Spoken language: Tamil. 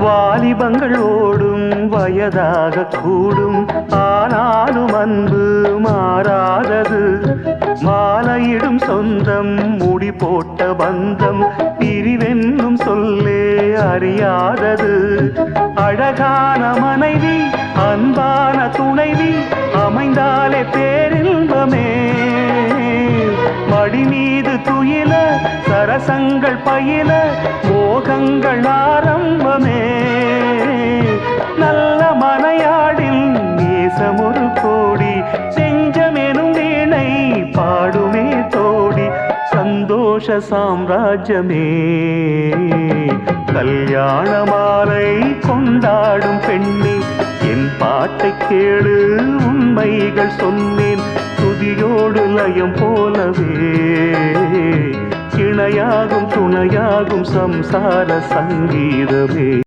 வாலிபங்கள் ஓடும் வயதாக கூடும், ஆனாலும் அன்பு மாறாதது. மாலையிடும் சொந்தம், முடி போட்ட பந்தம், பிரிவென்னும் சொல்லே அறியாதது. அழகான மனைவி, அன்பான துணைவி அமைந்தாலே பேரின்பமே. மடி மீது துயில, சரசங்கள் பயில, மோகங்கள் ஆரம்பமே. நல்ல மனையாடில் நேசமொரு கோடி, செஞ்சமெனும் வீணை பாடுமே தோடி. சந்தோஷ சாம்ராஜ்யமே, கல்யாண மாலை கொண்டாடும் பெண்ணே, என் பாட்டை கேளு, உண்மைகள் சொன்னேன் துதியோடு லயம் போலவே. இணையாகும் துணையாகும் சம்சார சங்கீதமே.